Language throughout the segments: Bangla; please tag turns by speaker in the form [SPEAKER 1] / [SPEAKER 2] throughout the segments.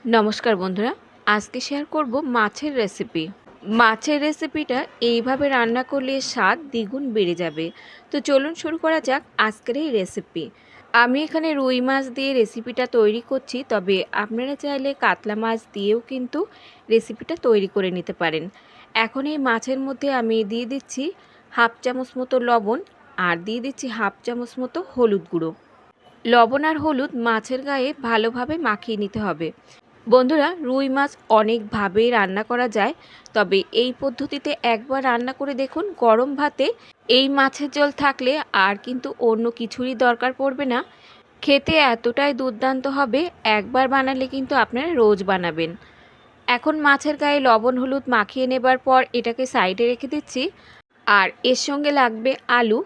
[SPEAKER 1] নমস্কার বন্ধুরা, আজকে শেয়ার করব মাছের রেসিপি। মাছের রেসিপিটা এইভাবে রান্না করলে স্বাদ দ্বিগুণ বেড়ে যাবে। তো চলুন শুরু করা যাক আজকের এই রেসিপি। আমি এখানে রুই মাছ দিয়ে রেসিপিটা তৈরি করছি, তবে আপনারা চাইলে কাতলা মাছ দিয়েও কিন্তু রেসিপিটা তৈরি করে নিতে পারেন। এখন এই মাছের মধ্যে আমি দিয়ে দিচ্ছি হাফ চামচ মতো লবণ, আর দিয়ে দিচ্ছি হাফ চামচ মতো হলুদ গুঁড়ো। লবণ আর হলুদ মাছের গায়ে ভালোভাবে মাখিয়ে নিতে হবে। বন্ধুরা, রুই মাছ অনেকভাবেই রান্না করা যায়, তবে এই পদ্ধতিতে একবার রান্না করে দেখুন। গরম ভাতে এই মাছের ঝোল থাকলে আর কিন্তু অন্য কিছুরই দরকার পড়বে না। খেতে এতটাই দুর্দান্ত হবে, একবার বানালে কিন্তু আপনারা রোজ বানাবেন। এখন মাছের গায়ে লবণ হলুদ মাখিয়ে নেবার পর এটাকে সাইডে রেখে দিচ্ছি। আর এর সঙ্গে লাগবে আলু।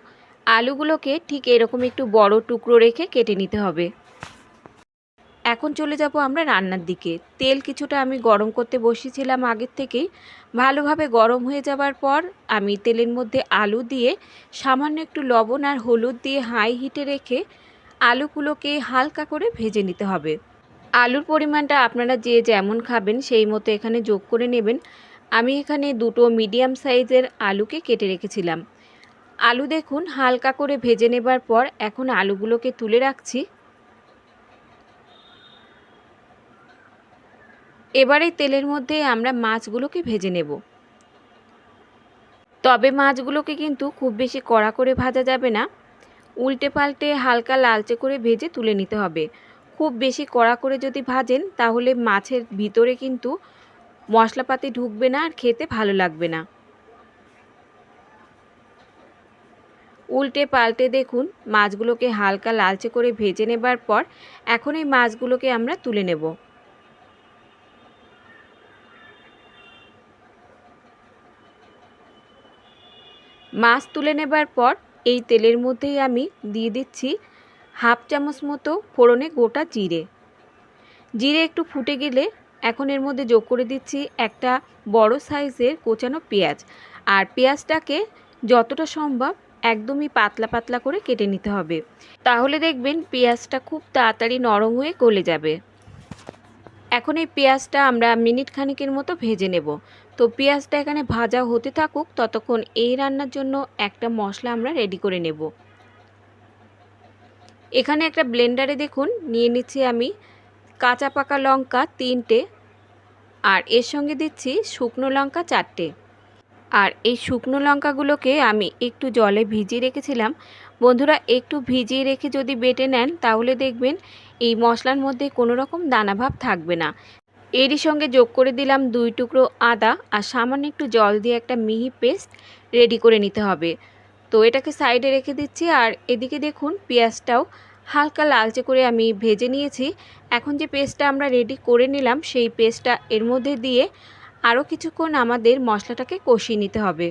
[SPEAKER 1] আলুগুলোকে ঠিক এরকম একটু বড় টুকরো রেখে কেটে নিতে হবে। এখন চলে যাব আমরা রান্নার দিকে। তেল কিছুটা আমি গরম করতে বসিয়েছিলাম আগের থেকেই। ভালোভাবে গরম হয়ে যাবার পর আমি তেলের মধ্যে আলু দিয়ে সামান্য একটু লবণ আর হলুদ দিয়ে হাই হিটে রেখে আলুগুলোকে হালকা করে ভেজে নিতে হবে। আলুর পরিমাণটা আপনারা যে যেমন খাবেন সেই মতো এখানে যোগ করে নেবেন। আমি এখানে দুটো মিডিয়াম সাইজের আলুকে কেটে রেখেছিলাম। আলু দেখুন হালকা করে ভেজে নেবার পর এখন আলুগুলোকে তুলে রাখছি। এবারে তেলের মধ্যে আমরা মাছগুলোকে ভেজে নেব। তবে মাছগুলোকে কিন্তু খুব বেশি কড়া করে ভাজা যাবে না, উল্টে পাল্টে হালকা লালচে করে ভেজে তুলে নিতে হবে। খুব বেশি কড়া করে যদি ভাজেন তাহলে মাছের ভিতরে কিন্তু মশলাপাতি ঢুকবে না আর খেতে ভালো লাগবে না। উল্টে পাল্টে দেখুন মাছগুলোকে হালকা লালচে করে ভেজে নেবার পর এখন এই মাছগুলোকে আমরা তুলে নেব। মাছ তুলে নেবার পর এই তেলের মধ্যেই আমি দিয়ে দিচ্ছি হাফ চামচ মতো ফোড়নে গোটা জিরে। জিরে একটু ফুটে গেলে এখন এর মধ্যে যোগ করে দিচ্ছি একটা বড় সাইজের কোচানো পেঁয়াজ। আর পেঁয়াজটাকে যতটা সম্ভব একদমই পাতলা পাতলা করে কেটে নিতে হবে, তাহলে দেখবেন পেঁয়াজটা খুব তাড়াতাড়ি নরম হয়ে গলে যাবে। এখন এই পেঁয়াজটা আমরা মিনিট খানিকের মতো ভেজে নেব। তো পেঁয়াজটা এখানে ভাজা হতে থাকুক, ততক্ষণ এই রান্নার জন্য একটা মশলা আমরা রেডি করে নেব। এখানে একটা ব্লেন্ডারে দেখুন নিয়ে নিচ্ছি আমি কাঁচা পাকা লঙ্কা 3টে, আর এর সঙ্গে দিচ্ছি শুকনো লঙ্কা 4টে। আর এই শুকনো লঙ্কাগুলোকে আমি একটু জলে ভিজিয়ে রেখেছিলাম। বন্ধুরা, একটু ভিজিয়ে রেখে যদি বেটে নেন তাহলে দেখবেন এই মশলার মধ্যে কোনো রকম দানাভাব থাকবে না। এরই সঙ্গে যোগ করে দিলাম 2 টুকরো আদা, আর সামান্য একটু জল দিয়ে একটা মিহি পেস্ট রেডি করে নিতে হবে। তো এটাকে সাইডে রেখে দিচ্ছি। আর এদিকে দেখুন পেঁয়াজটাও হালকা লালচে করে আমি ভেজে নিয়েছি। এখন যে পেস্টটা আমরা রেডি করে নিলাম সেই পেস্টটা এর মধ্যে দিয়ে আরও কিছুক্ষণ আমাদের মশলাটাকে কষিয়ে নিতে হবে।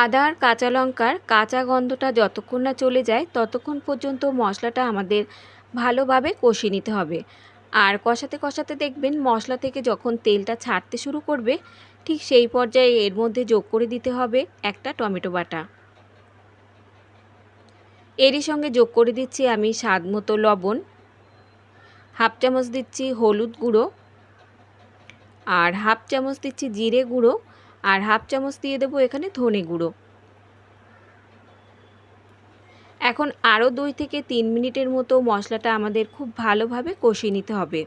[SPEAKER 1] আদা আর কাঁচা লঙ্কার কাঁচা গন্ধটা যতক্ষণ না চলে যায় ততক্ষণ পর্যন্ত মশলাটা আমাদের ভালোভাবে কষিয়ে নিতে হবে। আর কষাতে কষাতে দেখবেন মশলা থেকে যখন তেলটা ছাড়তে শুরু করবে ঠিক সেই পর্যায়ে এর মধ্যে যোগ করে দিতে হবে একটা টমেটো বাটা। এরই সঙ্গে যোগ করে দিচ্ছি আমি স্বাদ মতো লবণ, হাফ চামচ দিচ্ছি হলুদ গুঁড়ো, আর হাফ চামচ দিচ্ছি জিরে গুঁড়ো, আর হাফ চামচ দিয়ে দেবো এখানে ধনে গুঁড়ো। এখন আরও 2 থেকে 3 মিনিটের মতো মশলাটা আমাদের খুব ভালোভাবে কষিয়ে নিতে হবে।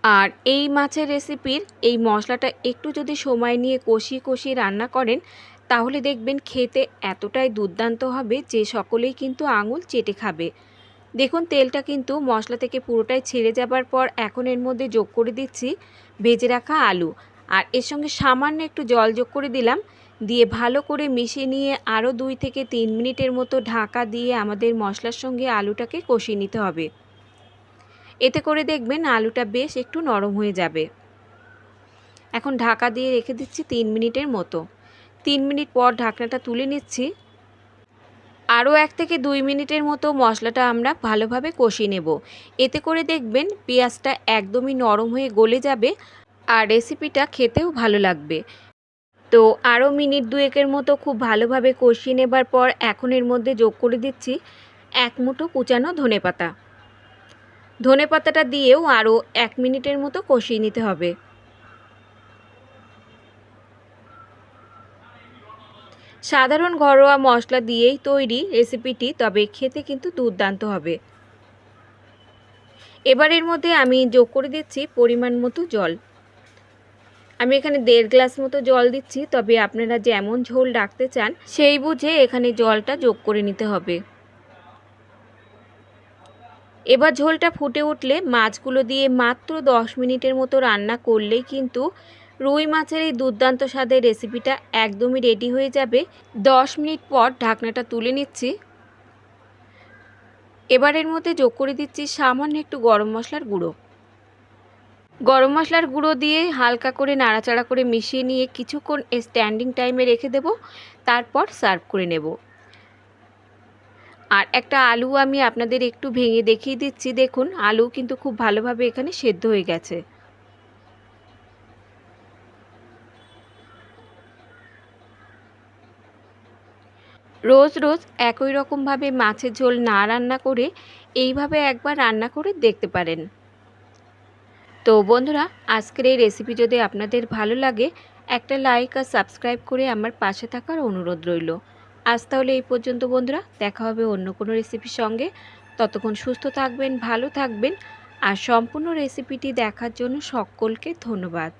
[SPEAKER 1] আর এই মাছের রেসিপির এই মশলাটা একটু যদি সময় নিয়ে কষিয়ে কষিয়ে রান্না করেন তাহলে দেখবেন খেতে এতটাই দুর্দান্ত হবে যে সকলেই কিন্তু আঙুল চেটে খাবে। দেখুন তেলটা কিন্তু মশলা থেকে পুরোটাই ছেড়ে যাবার পর এখন এর মধ্যে যোগ করে দিচ্ছি ভেজে রাখা আলু, আর এর সঙ্গে সামান্য একটু জল যোগ করে দিলাম। দিয়ে ভালো করে মিশিয়ে নিয়ে আরও 2 থেকে 3 মিনিটের মতো ঢাকা দিয়ে আমাদের মশলার সঙ্গে আলুটাকে কষিয়ে নিতে হবে। এতে করে দেখবেন আলুটা বেশ একটু নরম হয়ে যাবে। এখন ঢাকা দিয়ে রেখে দিচ্ছি 3 মিনিটের মতো। 3 মিনিট পর ঢাকনাটা তুলে নিচ্ছি। আরও 1 থেকে 2 মিনিটের মতো মশলাটা আমরা ভালোভাবে কষিয়ে নেব। এতে করে দেখবেন পেঁয়াজটা একদমই নরম হয়ে গলে যাবে আর রেসিপিটা খেতেও ভালো লাগবে। তো আরও মিনিট 2 মতো খুব ভালোভাবে কষিয়ে নেবার পর এখন এর মধ্যে যোগ করে দিচ্ছি 1 মুঠো কুচানো ধনেপাতা। ধনেপাতাটা দিয়েও আরও 1 মিনিটের মতো কষিয়ে নিতে হবে। সাধারণ ঘরোয়া মশলা দিয়েই তৈরি রেসিপিটি, তবে খেতে কিন্তু দুর্দান্ত হবে। এবার এর মধ্যে আমি যোগ করে দিচ্ছি পরিমাণ মতো জল। আমি এখানে 1.5 গ্লাস মতো জল দিচ্ছি, তবে আপনারা যেমন ঝোল রাখতে চান সেই বুঝে এখানে জলটা যোগ করে নিতে হবে। এবার ঝোলটা ফুটে উঠলে মাছগুলো দিয়ে মাত্র 10 মিনিটের মতো রান্না করলেই কিন্তু রুই মাছের এই দুর্দান্ত স্বাদের রেসিপিটা একদমই রেডি হয়ে যাবে। 10 মিনিট পর ঢাকনাটা তুলে নিচ্ছি। এবার এর মধ্যে যোগ করে দিচ্ছি সামান্য একটু গরম মশলার গুঁড়ো। গরম মশলার গুঁড়ো দিয়ে হালকা করে নাড়াচাড়া করে মিশিয়ে নিয়ে কিছুক্ষণ স্ট্যান্ডিং টাইমে রেখে দেব, তারপর সার্ভ করে নেব। আর একটা আলু আমি আপনাদের একটু ভেঙে দেখিয়ে দিচ্ছি। দেখুন, আলু কিন্তু খুব ভালোভাবে এখানে সেদ্ধ হয়ে গেছে। রোজ রোজ একই রকমভাবে মাছের ঝোল না রান্না করে এইভাবে একবার রান্না করে দেখতে পারেন। তো বন্ধুরা, আজকের এই রেসিপি যদি আপনাদের ভালো লাগে, একটা লাইক আর সাবস্ক্রাইব করে আমার পাশে থাকার অনুরোধ রইল। আজ তাহলে এই পর্যন্ত বন্ধুরা, দেখা হবে অন্য কোনো রেসিপির সঙ্গে। ততক্ষণ সুস্থ থাকবেন, ভালো থাকবেন, আর সম্পূর্ণ রেসিপিটি দেখার জন্য সকলকে ধন্যবাদ।